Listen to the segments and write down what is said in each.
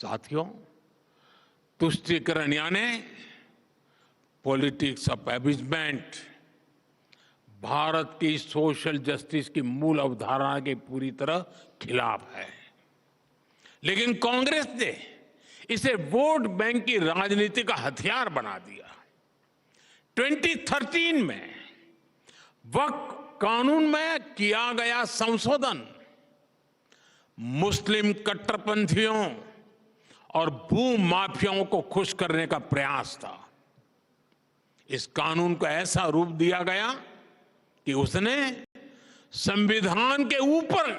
साथियों, तुष्टीकरण यानी politics of एबिजमेंट Bharat की सोशल जस्टिस की मूल अवधारणा के पूरी तरह खिलाफ है। लेकिन कांग्रेस ने इसे वोट बैंक की राजनीति का हथियार बना दिया। 2013 में वक्फ कानून में किया गया संशोधन मुस्लिम कट्टरपंथियों और भूमाफियाओं को खुश करने का प्रयास था। इस कानून को ऐसा रूप दिया गया कि उसने संविधान के ऊपर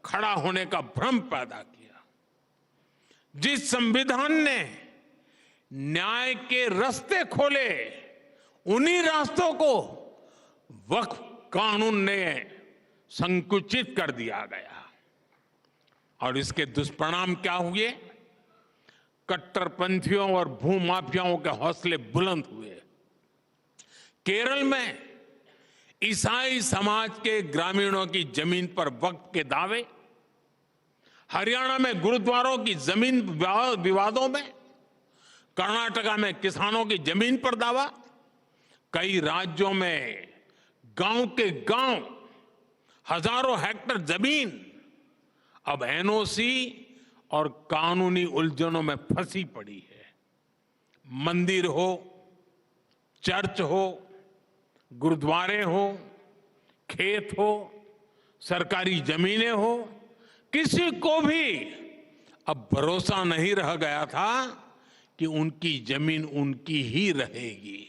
खड़ा होने का भ्रम पैदा किया। जिस संविधान ने न्याय के रास्ते खोले, उन्हीं रास्तों को वक्फ कानून ने संकुचित कर दिया गया और इसके दुष्परिणाम क्या हुए? कट्टरपंथियों और भूमाफियाओं के हौसले बुलंद हुए। केरल में ईसाई समाज के ग्रामीणों की जमीन पर वक्फ के दावे, हरियाणा में गुरुद्वारों की जमीन विवादों में, कर्नाटका में किसानों की जमीन पर दावा, कई राज्यों में गांव के गांव हजारों हेक्टेयर जमीन अब एनओसी और कानूनी उलझनों में फंसी पड़ी है। मंदिर हो, चर्च हो, गुरुद्वारे हो, खेत हो, सरकारी जमीनें हो, किसी को भी अब भरोसा नहीं रह गया था कि उनकी जमीन उनकी ही रहेगी।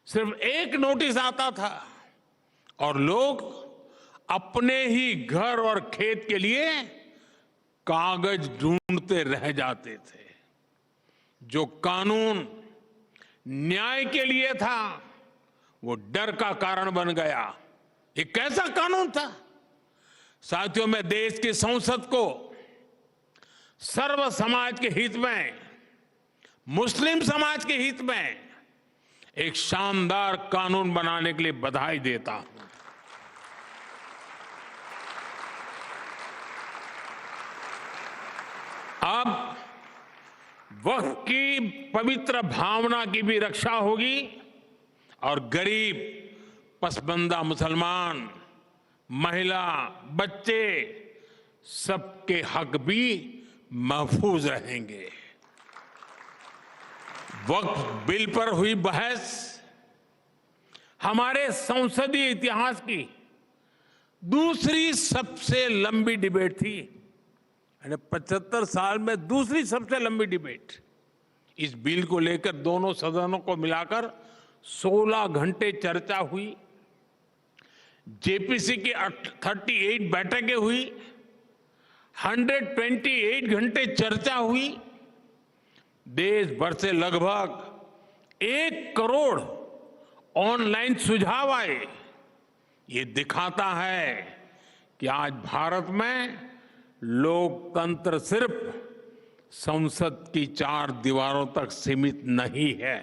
सिर्फ एक नोटिस आता था और लोग अपने ही घर और खेत के लिए कागज ढूंढते रह जाते थे। जो कानून न्याय के लिए था वो डर का कारण बन गया। ये कैसा कानून था? साथियों, मैं देश की संसद को सर्व समाज के हित में, मुस्लिम समाज के हित में एक शानदार कानून बनाने के लिए बधाई देता हूं। अब वक्फ की पवित्र भावना की भी रक्षा होगी और गरीब, पसमानदा मुसलमान, महिला, बच्चे सबके हक भी महफूज रहेंगे। वक्फ बिल पर हुई बहस हमारे संसदीय इतिहास की दूसरी सबसे लंबी डिबेट थी। 75 साल में दूसरी सबसे लंबी डिबेट। इस बिल को लेकर दोनों सदनों को मिलाकर 16 घंटे चर्चा हुई। जेपीसी की 38 बैठकें हुई, 128 घंटे चर्चा हुई। देश भर से लगभग 1 करोड़ ऑनलाइन सुझाव आए। ये दिखाता है कि आज भारत में लोकतंत्र सिर्फ संसद की 4 दीवारों तक सीमित नहीं है।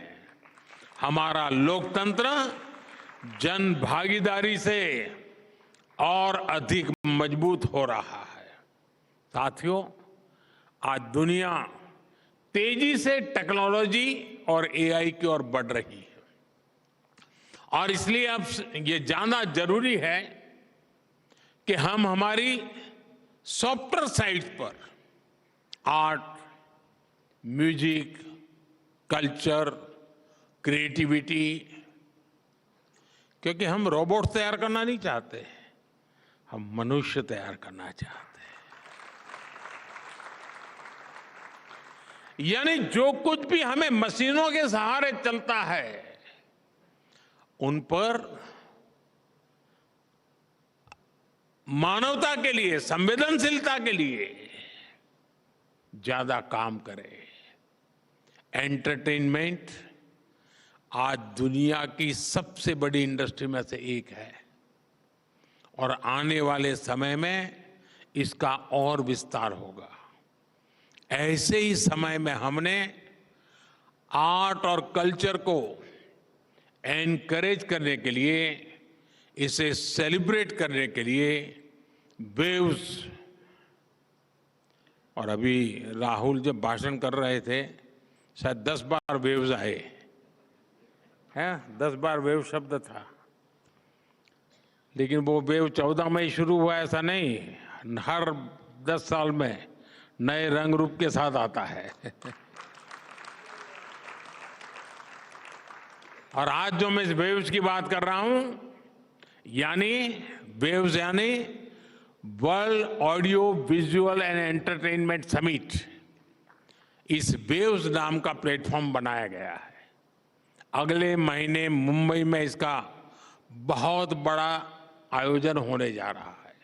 हमारा लोकतंत्र जन भागीदारी से और अधिक मजबूत हो रहा है। साथियों, आज दुनिया तेजी से टेक्नोलॉजी और एआई की ओर बढ़ रही है और इसलिए अब ये जानना जरूरी है कि हम हमारी सॉफ्टवेयर साइट्स पर आर्ट, म्यूजिक, कल्चर, क्रिएटिविटी, क्योंकि हम रोबोट तैयार करना नहीं चाहते, हम मनुष्य तैयार करना चाहते हैं। यानी जो कुछ भी हमें मशीनों के सहारे चलता है, उन पर मानवता के लिए, संवेदनशीलता के लिए ज्यादा काम करें। एंटरटेनमेंट आज दुनिया की सबसे बड़ी इंडस्ट्री में से एक है और आने वाले समय में इसका और विस्तार होगा। ऐसे ही समय में हमने आर्ट और कल्चर को एनकरेज करने के लिए, इसे सेलिब्रेट करने के लिए वेव्स और अभी राहुल जब भाषण कर रहे थे शायद 10 बार वेव्स आए हैं, 10 बार वेव शब्द था, लेकिन वो वेव 14 में ही शुरू हुआ ऐसा नहीं, हर 10 साल में नए रंग रूप के साथ आता है। और आज जो मैं इस वेव्स की बात कर रहा हूं, यानी वेव्स यानी world audio visual and entertainment summit, इस वेव्स नाम का प्लेटफॉर्म बनाया गया है। अगले महीने मुंबई में इसका बहुत बड़ा आयोजन होने जा रहा है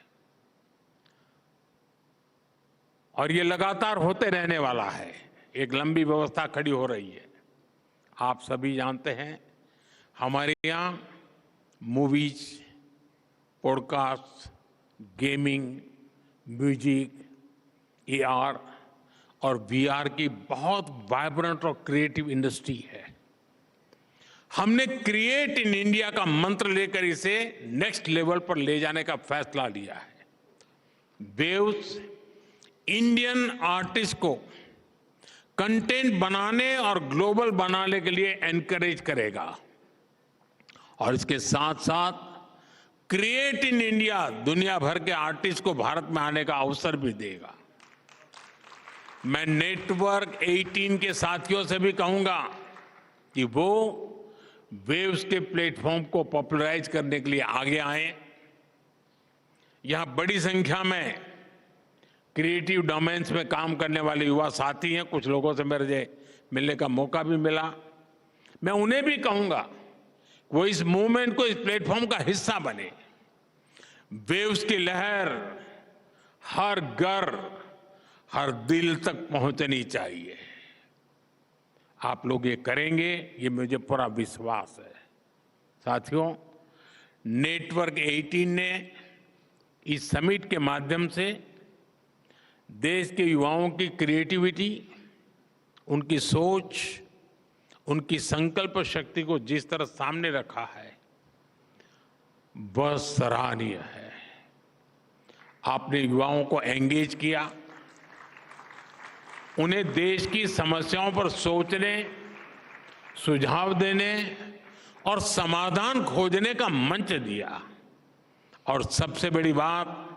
और ये लगातार होते रहने वाला है। एक लंबी व्यवस्था खड़ी हो रही है। आप सभी जानते हैं हमारे यहाँ movies, podcast, gaming, music, AR और वीआर की बहुत वाइब्रेंट और क्रिएटिव इंडस्ट्री है। हमने क्रिएट इन इंडिया का मंत्र लेकर इसे नेक्स्ट लेवल पर ले जाने का फैसला लिया है। वेव्स इंडियन आर्टिस्ट को कंटेंट बनाने और ग्लोबल बनाने के लिए एनकरेज करेगा और इसके साथ साथ क्रिएट इन इंडिया दुनिया भर के आर्टिस्ट को भारत में आने का अवसर भी देगा। मैं नेटवर्क 18 के साथियों से भी कहूंगा कि वो वेव्स के प्लेटफॉर्म को पॉपुलराइज करने के लिए आगे आए। यहां बड़ी संख्या में क्रिएटिव डोमेन्स में काम करने वाले युवा साथी हैं। कुछ लोगों से मेरे मिलने का मौका भी मिला। मैं उन्हें भी कहूंगा वो इस मूवमेंट को, इस प्लेटफॉर्म का हिस्सा बने। वेव्स की लहर हर घर, हर दिल तक पहुंचनी चाहिए। आप लोग ये करेंगे, ये मुझे पूरा विश्वास है। साथियों, नेटवर्क 18 ने इस समिट के माध्यम से देश के युवाओं की क्रिएटिविटी, उनकी सोच, उनकी संकल्प शक्ति को जिस तरह सामने रखा है वह सराहनीय है। आपने युवाओं को एंगेज किया, उन्हें देश की समस्याओं पर सोचने, सुझाव देने और समाधान खोजने का मंच दिया और सबसे बड़ी बात,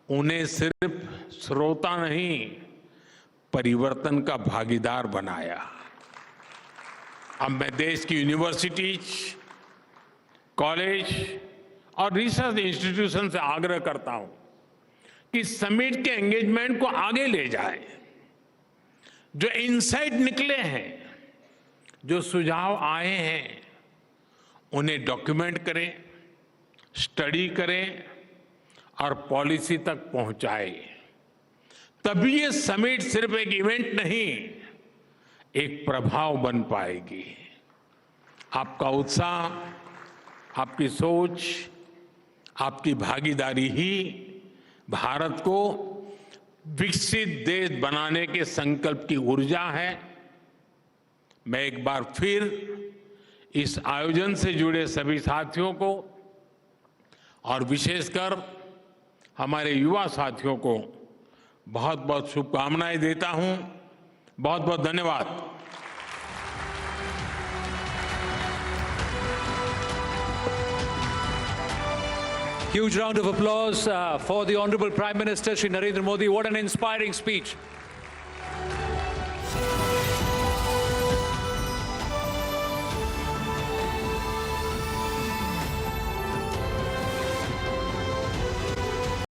उन्हें सिर्फ श्रोता नहीं, परिवर्तन का भागीदार बनाया। अब मैं देश की यूनिवर्सिटीज, कॉलेज और रिसर्च इंस्टीट्यूशन से आग्रह करता हूं कि समिट के एंगेजमेंट को आगे ले जाएं। जो इनसाइट निकले हैं, जो सुझाव आए हैं, उन्हें डॉक्यूमेंट करें, स्टडी करें और पॉलिसी तक पहुंचाएं। तभी ये समिट सिर्फ एक इवेंट नहीं, एक प्रभाव बन पाएगी। आपका उत्साह, आपकी सोच, आपकी भागीदारी ही भारत को विकसित देश बनाने के संकल्प की ऊर्जा है। मैं एक बार फिर इस आयोजन से जुड़े सभी साथियों को और विशेषकर हमारे युवा साथियों को बहुत बहुत शुभकामनाएं देता हूं। बहुत बहुत धन्यवाद। Huge round of applause for the Honorable Prime Minister Shri Narendra Modi. What an inspiring speech.